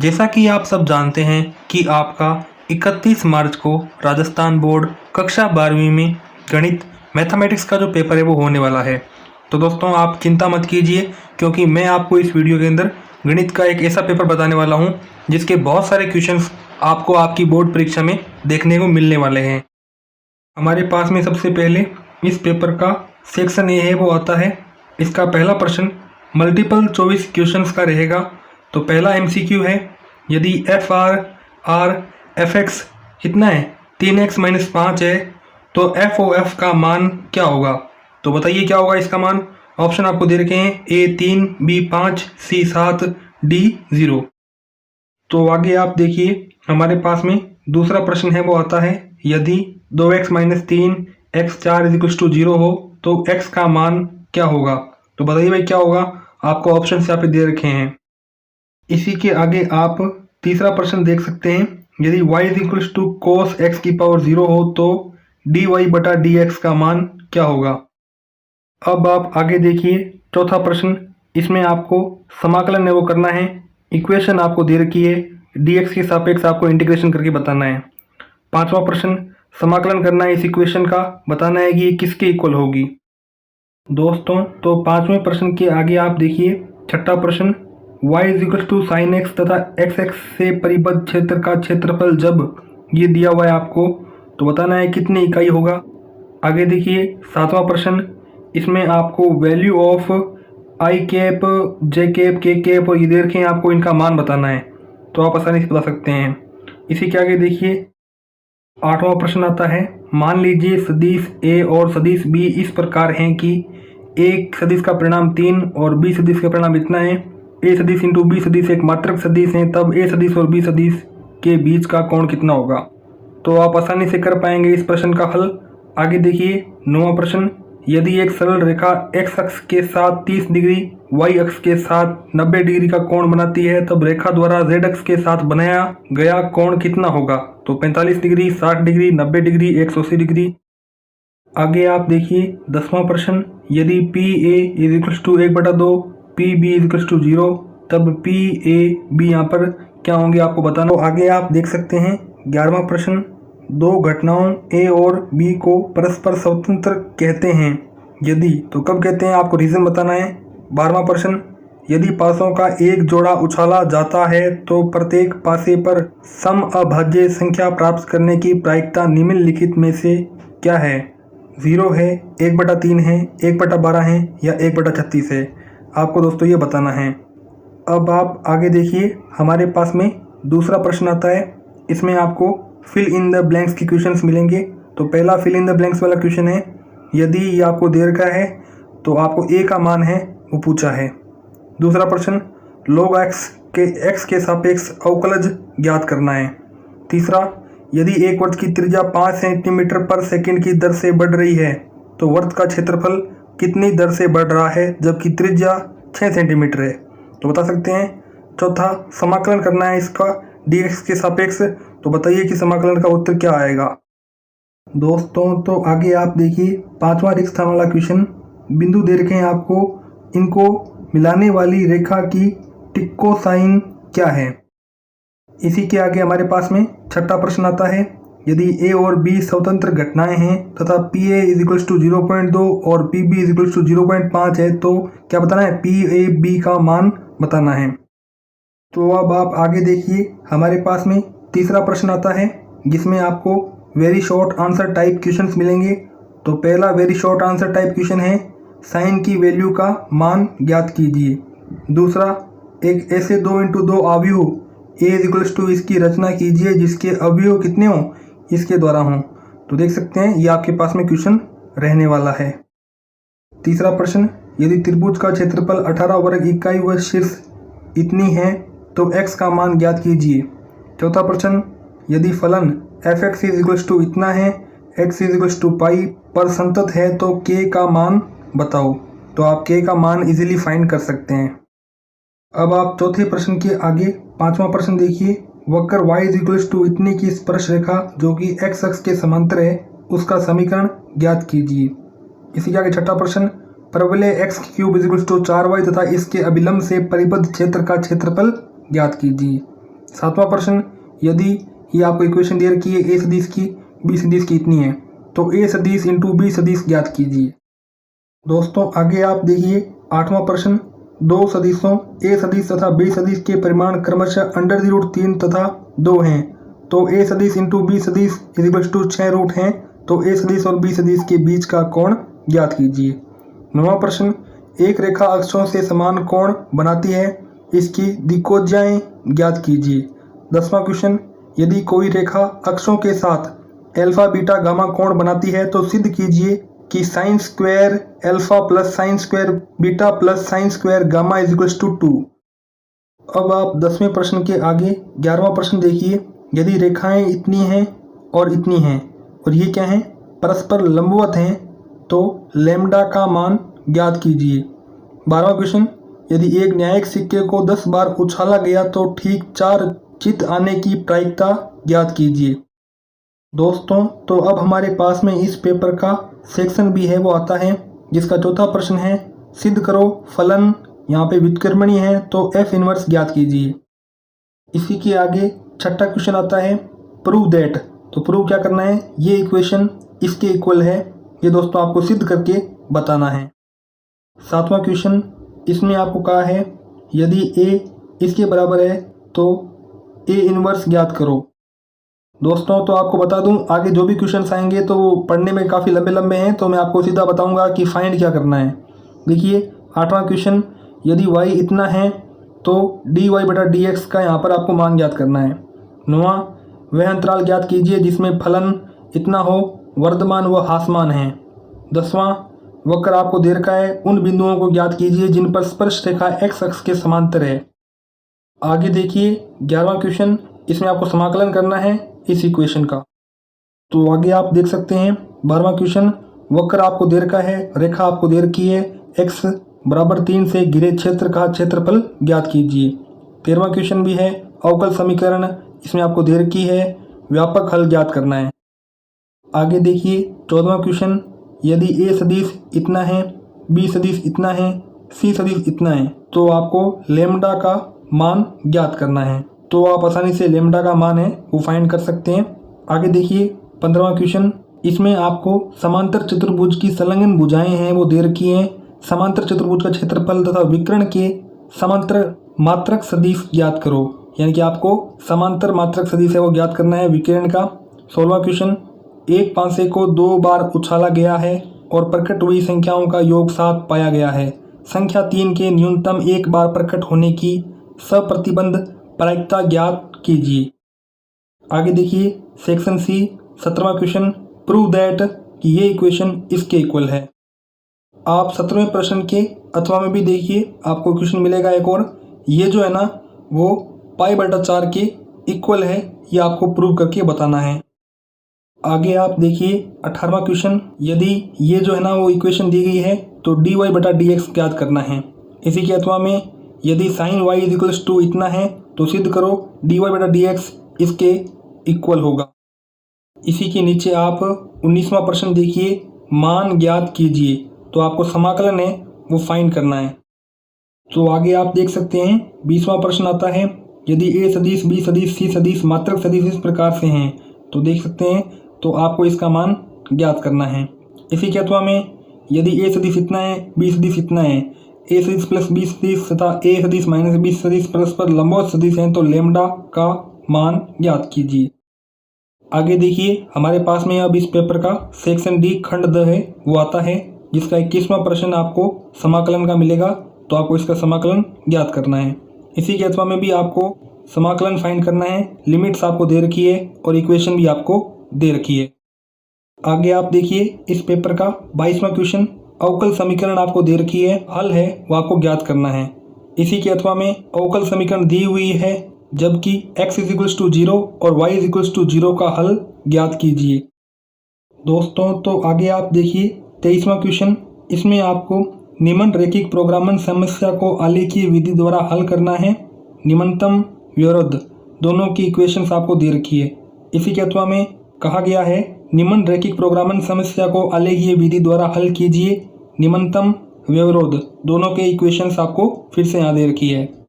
जैसा कि आप सब जानते हैं कि आपका 31 मार्च को राजस्थान बोर्ड कक्षा 12वीं में गणित मैथमेटिक्स का जो पेपर है वो होने वाला है। तो दोस्तों आप चिंता मत कीजिए, क्योंकि मैं आपको इस वीडियो के अंदर गणित का एक ऐसा पेपर बताने वाला हूं जिसके बहुत सारे क्वेश्चंस आपको आपकी बोर्ड परीक्षा में देखने को मिलने वाले हैं। हमारे पास में सबसे पहले इस पेपर का सेक्शन ए है वो आता है। इसका पहला प्रश्न मल्टीपल चॉइस क्वेश्चंस का रहेगा। तो पहला एमसीक्यू है, यदि एफ आर एफ एक्स कितना है 3x - 5 है तो एफ ओ एफ का मान क्या होगा। तो बताइए क्या होगा इसका मान। ऑप्शन आपको दे रखे हैं ए 3, बी 5, सी 7, डी 0। तो आगे आप देखिए हमारे पास में दूसरा प्रश्न है वो आता है, यदि 2x - 3 x 4 = 0 हो तो x का मान क्या होगा। तो बताइए भाई क्या होगा। आपको ऑप्शन यहाँ पे दे रखे हैं। इसी के आगे आप तीसरा प्रश्न देख सकते हैं, यदि y = cos x⁻⁴ हो तो dy/dx का मान क्या होगा। अब आप आगे देखिए चौथा प्रश्न, इसमें आपको समाकलन है वो करना है। इक्वेशन आपको दे रखी है, dx के सापेक्ष आपको इंटीग्रेशन करके बताना है। पांचवा प्रश्न, समाकलन करना है इस इक्वेशन का, बताना है कि ये किसके इक्वल होगी। दोस्तों तो पांचवें प्रश्न के आगे आप देखिए छठा प्रश्न, y = sin x तथा x से परिबद्ध क्षेत्र का क्षेत्रफल जब ये दिया हुआ है आपको, तो बताना है कितनी इकाई होगा। आगे देखिए सातवां प्रश्न, इसमें आपको value of i cap, j cap, k cap और ये दे रखे हैं, आपको इनका मान बताना है। तो आप आसानी से बता सकते हैं। इसी के आगे देखिए आठवां प्रश्न आता है, मान लीजिए सदिश a और सदिश b इस प्रकार हैं कि एक सदिश का परिणाम 3 और b सदिश का परिणाम इतना है। a सदिश इंटू b सदिश एक मात्रक सदिश है, तब a सदिश और b सदिश के बीच का कोण कितना होगा। तो आप आसानी से कर पाएंगे इस प्रश्न का हल। आगे देखिए नौवां प्रश्न, यदि एक सरल रेखा x अक्ष के साथ 30 डिग्री, y अक्ष के साथ 90 डिग्री का कोण बनाती है, तब रेखा द्वारा z अक्ष के साथ बनाया गया कोण कितना होगा। तो 45 डिग्री, 60 डिग्री, 90 डिग्री, 180 डिग्री। आगे आप देखिए 10वां प्रश्न, यदि PA = 1/2, PB = 0, तब PAB यहाँ पर क्या होंगे आपको बताना। तो आगे आप देख सकते हैं 11वां प्रश्न, दो घटनाओं A और B को परस्पर स्वतंत्र कहते हैं, यदि तो कब कहते हैं आपको रीजन बताना है। 12वां प्रश्न, यदि पासों का एक जोड़ा उछाला जाता है तो प्रत्येक पासे पर समअभाज्य संख्या प्राप्त करने की प्रायिकता निम्नलिखित में से क्या है। 0 है, 1/3 है, 1/12 है या 1/36 है। आपको दोस्तों ये बताना है। अब आप आगे देखिए हमारे पास में दूसरा प्रश्न आता है, इसमें आपको फिल इन द ब्लैंक्स के क्वेश्चंस मिलेंगे। तो पहला फिल इन द ब्लैंक्स वाला क्वेश्चन है, यदि ये आपको दे रखा है तो आपको a का मान है वो पूछा है। दूसरा प्रश्न, log x के सापेक्ष अवकलज ज्ञात करना है। तीसरा, यदि एक वृत्त की त्रिज्या 5 सेंटीमीटर/सेकंड की दर से बढ़ रही है तो वृत्त का क्षेत्रफल कितनी दर से बढ़ रहा है जबकि त्रिज्या 6 सेंटीमीटर है। तो बता सकते हैं। चौथा, समाकलन करना है इसका dx के सापेक्ष, तो बताइए कि समाकलन का उत्तर क्या आएगा। दोस्तों तो आगे आप देखिए 5वां रिक्त स्थान वाला क्वेश्चन, बिंदु दे रखे हैं आपको, इनको मिलाने वाली रेखा की टिक्कोसाइन क्या है। इसी के आगे हमारे पास में छठा प्रश्न आता है, यदि a और b स्वतंत्र घटनाएं हैं तथा PA = 0.2 और PB = 0.5 है, तो क्या बताना है, PAB का मान बताना है। तो अब आप आगे देखिए हमारे पास में तीसरा प्रश्न आता है, जिसमें आपको very short answer type questions मिलेंगे। तो पहला very short answer type question है, साइन की वैल्यू का मान ज्ञात कीजिए। दूसरा, एक ऐसे 2 × 2 अवयव A = इसकी रचना कीजिए जिसके अवयव कितने हों, इसके द्वारा हों। तो देख सकते हैं ये आपके पास में क्वेश्चन रहने वाला है। तीसरा प्रश्न, यदि त्रिभुज का क्षेत्रफल 18 वर्ग इकाई व शीर्ष इतनी है तो x का मान ज्ञात कीजिए। चौथा प्रश्न, यदि फलन f(x) = इतना है, x = पाई पर संतत है तो k का मान बताओ। तो आप k का मान इजीली फाइंड कर सकते हैं। अब आप चौथे प्रश्न के आगे पांचवा प्रश्न देखिए, वक्र y = इतनी की स्पर्श रेखा जो कि x अक्ष के समांतर है, उसका समीकरण ज्ञात कीजिए। इसी के आगे छठा प्रश्न, परवलय x³ = 4y तथा इसके अभिलंब से परिबद्ध क्षेत्र का क्षेत्रफल ज्ञात कीजिए। 7वां प्रश्न, यदि ये आपको इक्वेशन दे रखी है a सदिश की b सदिश की इतनी है तो a सदिश इंटू b सदिश ज्ञात कीजिए। दोस्तों आगे आप देखिए 8वां प्रश्न, दो सदिशों a सदिश तथा b सदिश के परिमाण क्रमशः √3 तथा 2 हैं तो a सदिश इंटू b सदिश = 6 रूट हैं तो a सदिश और b सदिश के बीच का कोण ज्ञात कीजिए। 9वां प्रश्न, एक रेखा अक्षों से समान कोण बनाती है, इसकी दिक्कोज्याएं ज्ञात कीजिए। 10वां क्वेश्चन, यदि कोई रेखा अक्षों के साथ अल्फा बीटा गामा कोण बनाती है तो सिद्ध कीजिए कि sine square alpha plus sine square beta plus sine square gamma = 2। अब आप 10वें प्रश्न के आगे 11वां प्रश्न देखिए, यदि रेखाएं इतनी हैं और इतनी हैं और ये क्या हैं, परस्पर लंबवत हैं तो लैम्डा का मान ज्ञात कीजिए। 12वां क्वेश्चन, यदि एक न्यायिक सिक्के को 10 बार उछाला गया तो ठीक 4 चित आने की प्रायिकता ज्ञात कीजिए। दोस्तों तो अब हमारे पास में इस पेपर का सेक्शन भी है वो आता है, जिसका चौथा प्रश्न है सिद्ध करो फलन, यहाँ पे व्युत्क्रमणीय है तो f इनवर्स ज्ञात कीजिए। इसी के आगे छठा क्वेश्चन आता है प्रूव दैट, तो प्रूव क्या करना है, ये इक्वेशन इसके इक्वल है, ये दोस्तों आपको सिद्ध करके बताना है। 7वां क्वेश्चन, इसमें आपको कहा है यदि a इसके बराबर है तो a इनवर्स ज्ञात करो। दोस्तों तो आपको बता दूं आगे जो भी क्वेश्चंस आएंगे तो वो पढ़ने में काफ़ी लंबे लंबे हैं, तो मैं आपको सीधा बताऊंगा कि फाइंड क्या करना है। देखिए 8वां क्वेश्चन, यदि y इतना है तो dy/dx का यहाँ पर आपको मान ज्ञात करना है। 9वां, वह अंतराल ज्ञात कीजिए जिसमें फलन इतना हो, वर्धमान व ह्रासमान है। 10वां, वक्र आपको दे रखा है, उन बिंदुओं को ज्ञात कीजिए जिन पर स्पर्श रेखा x अक्ष के समांतर है। आगे देखिए 11वां क्वेश्चन, इसमें आपको समाकलन करना है इस इक्वेशन का। तो आगे आप देख सकते हैं 12वां क्वेश्चन, वक्र आपको दे रखा है, रेखा आपको दे रखी है, x = 3 से घिरे क्षेत्र का क्षेत्रफल ज्ञात कीजिए। 13वां क्वेश्चन भी है अवकल समीकरण, इसमें आपको दे रखी है, व्यापक हल ज्ञात करना है। आगे देखिए 14वां क्वेश्चन, यदि a सदिश इतना है, b सदिश इतना है, c सदिश इतना है तो आपको लैम्डा का मान ज्ञात करना है। तो आप आसानी से लैम्डा का मान है वो फाइंड कर सकते हैं। आगे देखिए 15वां क्वेश्चन, इसमें आपको समांतर चतुर्भुज की संलग्न भुजाएं हैं वो दे रखी हैं, समांतर चतुर्भुज का क्षेत्रफल तथा विकर्ण के समांतर मात्रक सदिश ज्ञात करो, यानी कि आपको समांतर मात्रक सदिश है वो ज्ञात करना है विकर्ण का। 16वां क्वेश्चन, एक पांसे को 2 बार उछाला गया है और प्रकट हुई संख्याओं का योग 7 पाया गया है, संख्या 3 के न्यूनतम एक बार प्रकट होने की सप्रतिबंध प्रायिकता ज्ञात कीजिए। आगे देखिए सेक्शन सी 17वां क्वेश्चन, प्रूव दैट कि ये इक्वेशन इसके इक्वल है। आप 17वें प्रश्न के अथवा में भी देखिए आपको क्वेश्चन मिलेगा एक और, ये जो है ना वो π/4 के इक्वल है, ये आपको प्रूव करके बताना है। आगे आप देखिए 18वां क्वेश्चन, यदि ये जो है ना वो इक्वेशन दी गई है तो dy/dx ज्ञात करना है। इसी के अथवा में यदि sin y = इतना है तो सिद्ध करो dy/dx इसके इक्वल होगा। इसी के नीचे आप 19वां प्रश्न देखिए, मान ज्ञात कीजिए, तो आपको समाकलन है वो फाइंड करना है। तो आगे आप देख सकते हैं 20वां प्रश्न आता है, यदि a सदिश b सदिश c सदिश मात्रक सदिश इस प्रकार से हैं तो देख सकते हैं, तो आपको इसका मान ज्ञात करना है। इसी के अथवा में यदि a सदिश इतना है, b सदिश इतना है, a सदिश प्लस b सदिश तथा a सदिश माइनस b सदिश परस्पर लंबवत सदिश हैं तो लैम्डा का मान ज्ञात कीजिए। आगे देखिए हमारे पास में अब इस पेपर का सेक्शन डी खंड द है वो आता है, जिसका 21वां प्रश्न आपको समाकलन का मिलेगा, तो आपको इसका समाकलन ज्ञात करना है। इसी के अथवा में भी आपको समाकलन फाइंड करना है, लिमिट्स आपको दे रखी है और इक्वेशन भी आपको दे रखी है। आगे आप देखिए इस पेपर का 22वां क्वेश्चन, अवकल समीकरण आपको दे रखी है, हल है वो आपको ज्ञात करना है। इसी के अथवा में अवकल समीकरण दी हुई है, जबकि x = 0 और y = 0 का हल ज्ञात कीजिए। दोस्तों तो आगे आप देखिए 23वां क्वेश्चन, इसमें आपको निम्न रैखिक प्रोग्रामन समस्या को आलेखीय विधि द्वारा हल करना है। निम्नतम विरोध दोनों की इक्वेशंस आपको दे रखी है। इसी के अथवा में कहा गया है निम्न रैखिक प्रोग्रामन समस्या को आलेखीय विधि द्वारा हल कीजिए। निम्नतम व्यवरोध दोनों के इक्वेशंस आपको फिर से यहाँ दे रखी है।